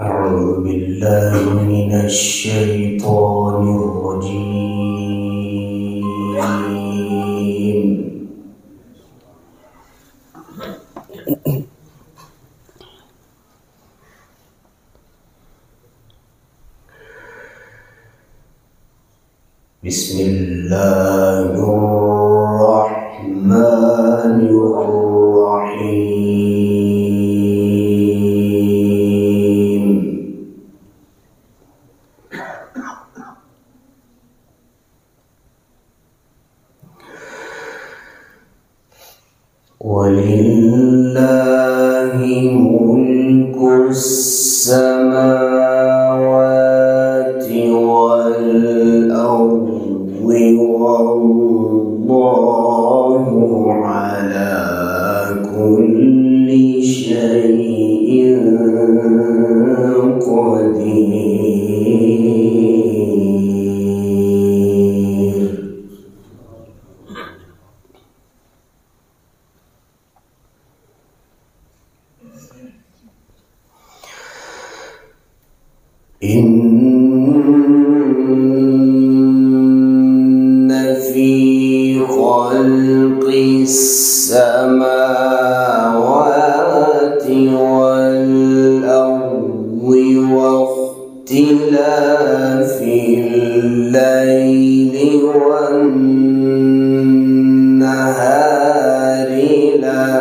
أعوذ بالله من الشيطان الرجيم. بسم الله الرحمن الرحيم. ولله ملك السماوات والأرض والله على كل شيء قدير. إن في خلق السماوات والأرض واختلاف الليل والنهار لآيات.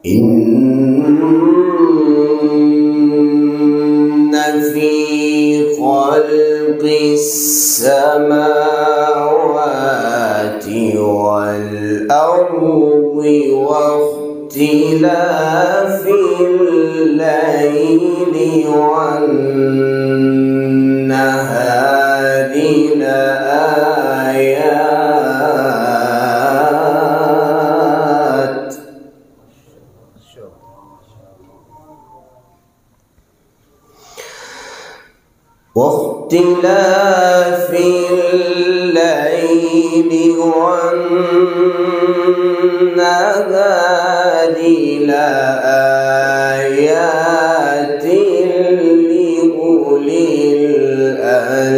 إن في خلق السماوات والأرض واختلاف الليل والنهار لآيات. واختلاف الليل والنهار لآيات لأولي الألباب.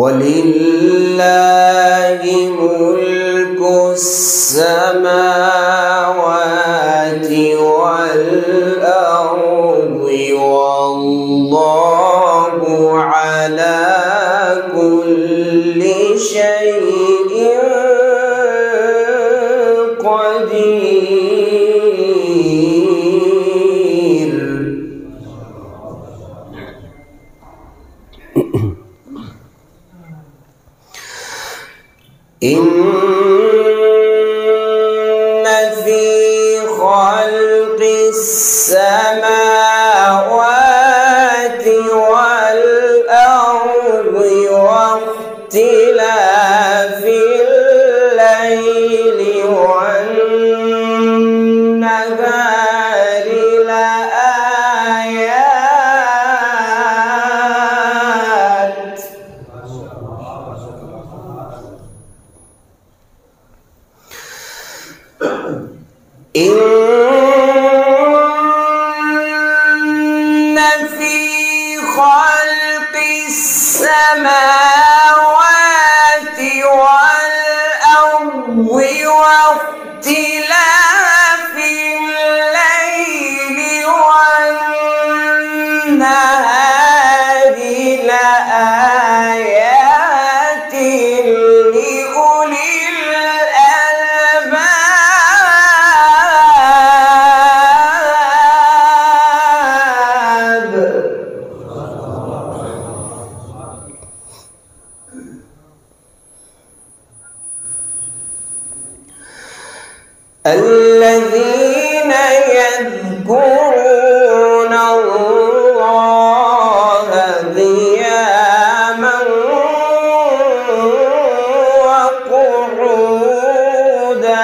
ولله ملك السماوات والأرض والله على كل شيء قدير. إن في خلق السماوات والأرض واختلاف الليل والنهار لآيات. إن في خلق السماوات والأرض واختلاف الليل والنهار لآيات لأولي الذين يذكرون الله قياما وقعودا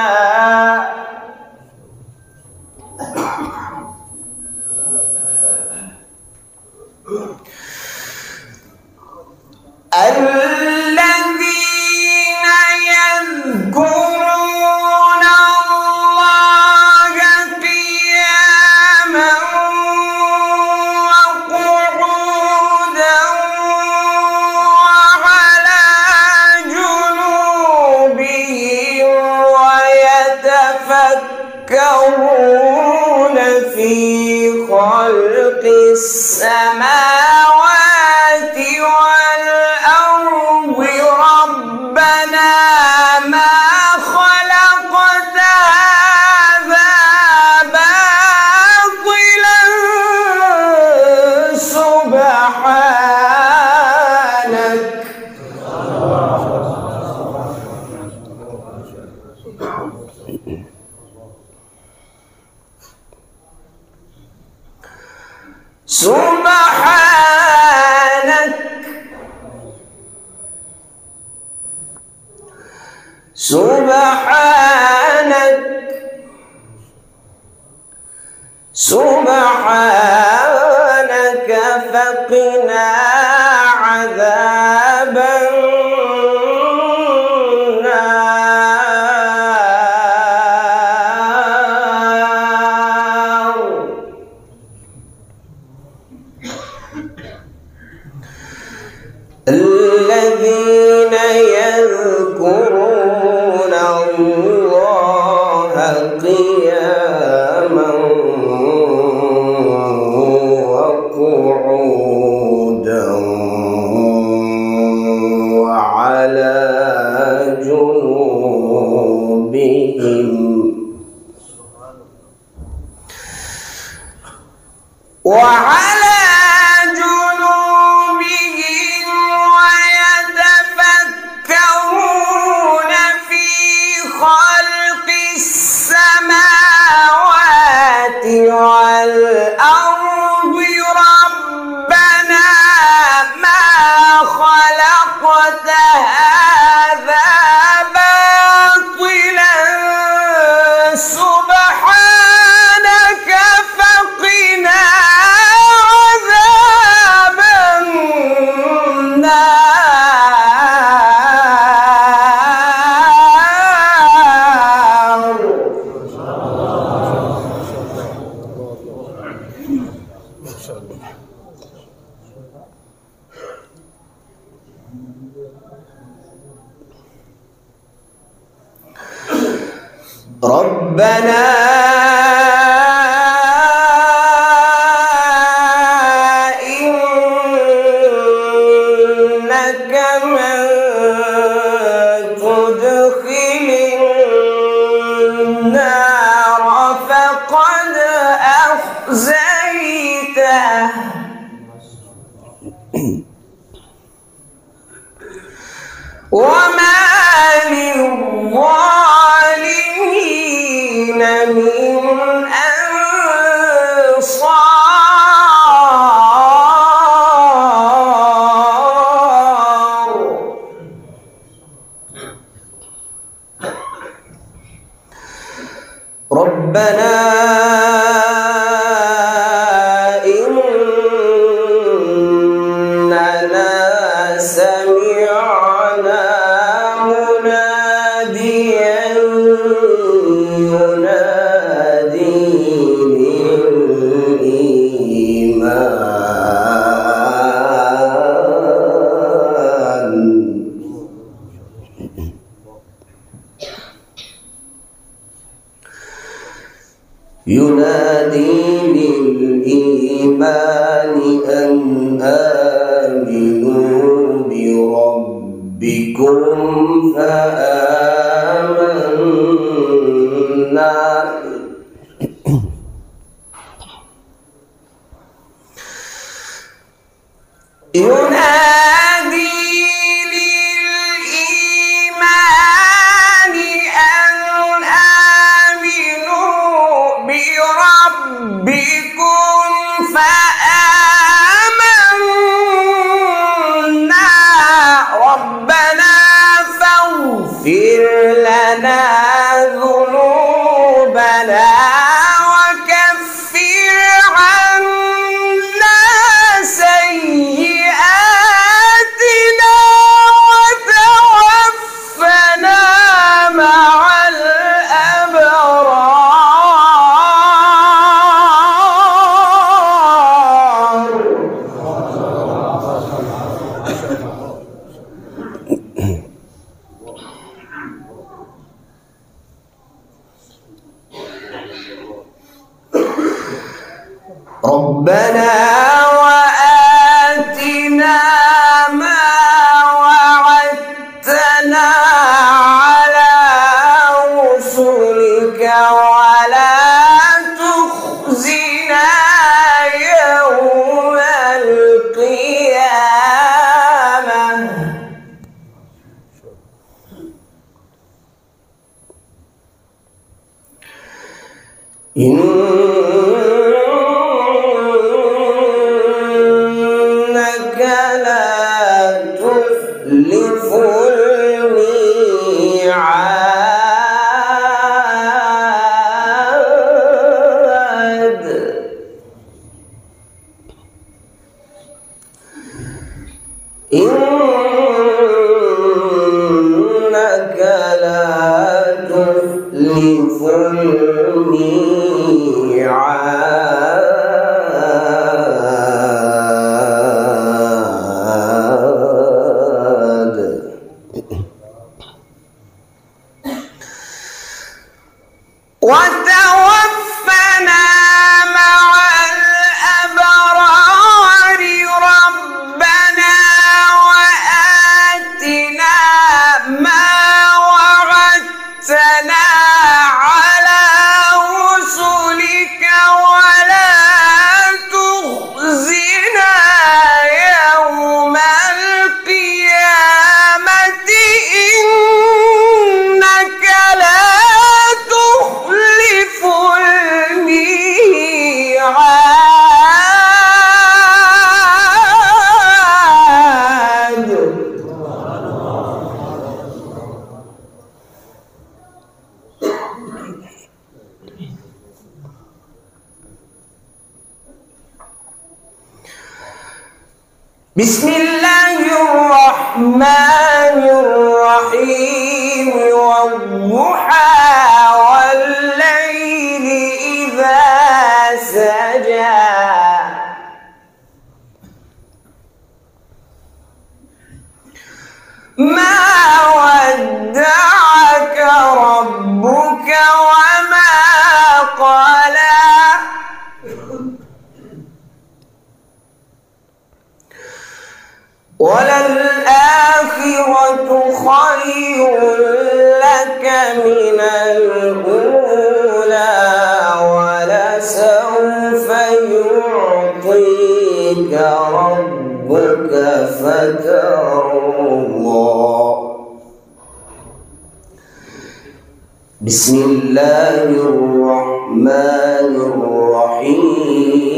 الذين يذكرون الله قياما وقعودا وعلى جنوبهم ويتفكرون في خلق السماوات والأرض ربنا ما خلقت هذا باطلا سبحانك سبحانك فقنا عذاب النار الذين يذكرون الله قياما وقعودا وعلى جنوبهم ويتفكرون في خلق السماوات والأرض ربنا ما خلقت هذا باطلا سبحانك فقنا عذاب النار ربنا إنك من تدخل النار فقد أخزيته وما للظالمين من أنصار ربنا إننا سمعنا مناديا ينادي للإيمان أن آمنوا بربكم فآمنا ينادي للإيمان أن آمنوا لنا ذنوبنا وكفر عنا سيئاتنا وتوفنا مع الأبرار. ربنا وآتنا ما وعدتنا على رسلك ولا تخزنا يوم القيامة إنك لا تخلف الميعاد. إنك لا تخلف الميعاد. وتوفنا مع الأبرار. ربنا وآتنا ما وعدتنا على رسلك ولا تخزنا يوم القيامة إنك لا تخلف الميعاد. بسم الله الرحمن الرحيم. والضحى والليل إذا سجى ما ودعك ربك وما قلى وللآخرة خير لك من الأولى ولسوف يعطيك ربك فترضى. بسم الله الرحمن الرحيم.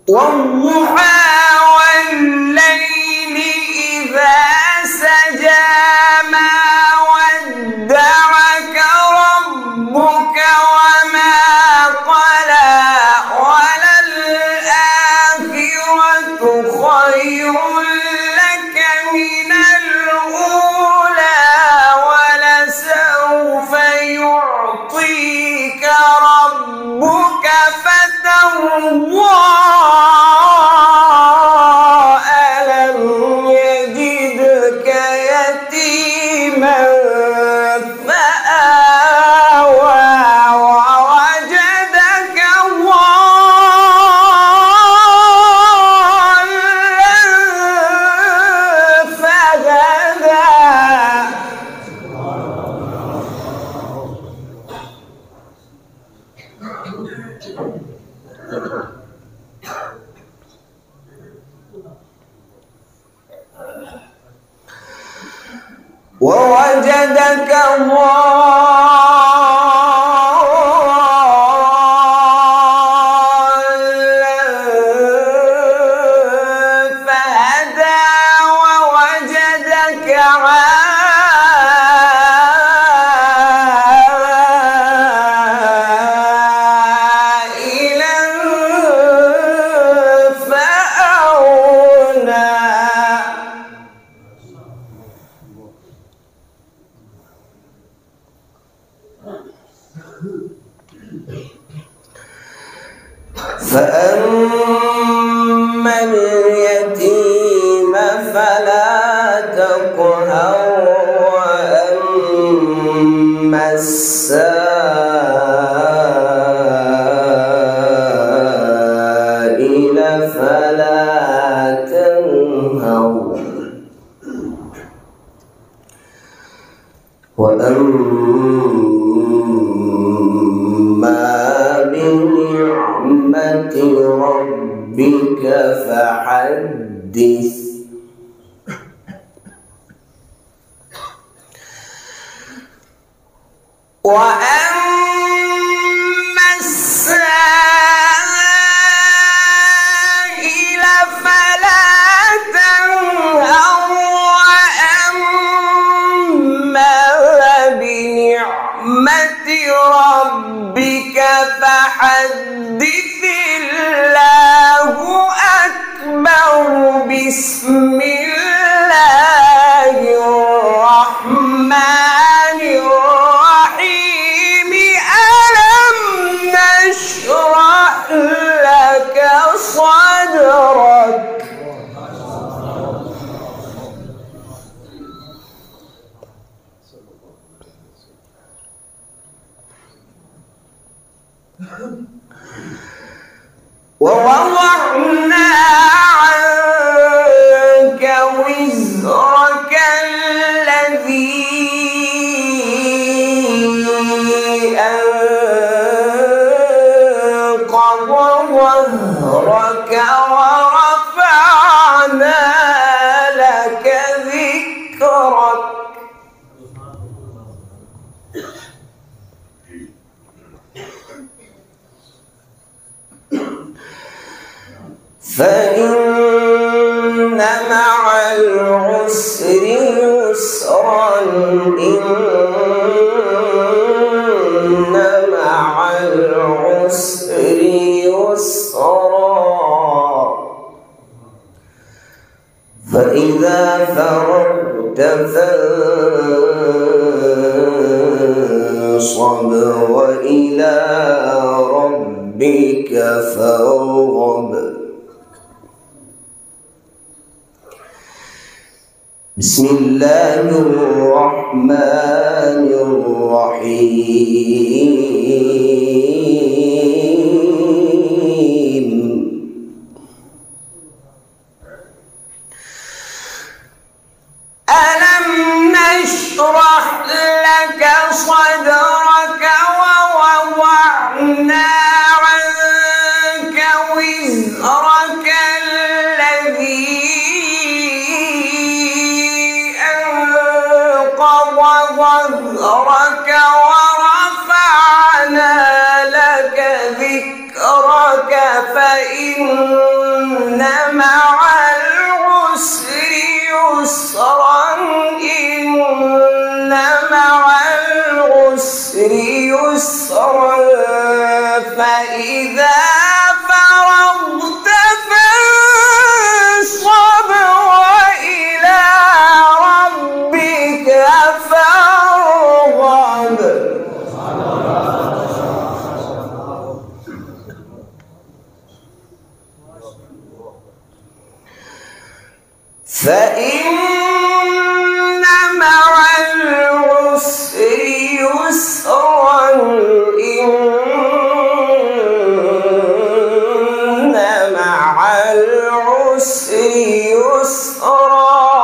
والضحى والليل إذا سجى ما ودعك ربك وما قلى وللآخرة خير لك من الأولى ولسوف يعطيك ربك فترضى. ووجدك ضالا فلا تقهر وأما السائل فلا تنهر وأما بنعمة ربك فحدث وأما السائل فلا تنهر وأما بنعمة ربك فحدث الله أكبر بسم الله الرحمن الرحيم ألم نشرح لك صدرك ووضعنا عنك وزرك الذي أنقض ظهرك ورفعنا لك ذكرك فإن مع العسر يسرا إن مع العسر يسرا فإذا فرغت فانصب وإلى ربك فارغب بسم الله الرحمن الرحيم ألم نشرح لك صدرك ووضعنا عنك وزرك الذي ظهرك ورفعنا لك ذكرك فإن مع العسر يسرا إن مع العسر يسرا فإذا فرغت فانصب وإلى ربك فارغب فإن مع العسر يسرا إن مع العسر يسرا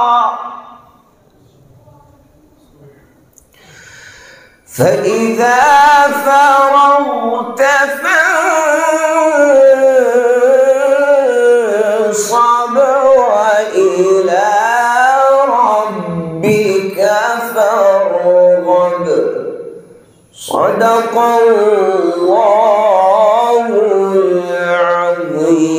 فإذا فرغت فانصب وإلى ربك فارغب صدق الله العظيم.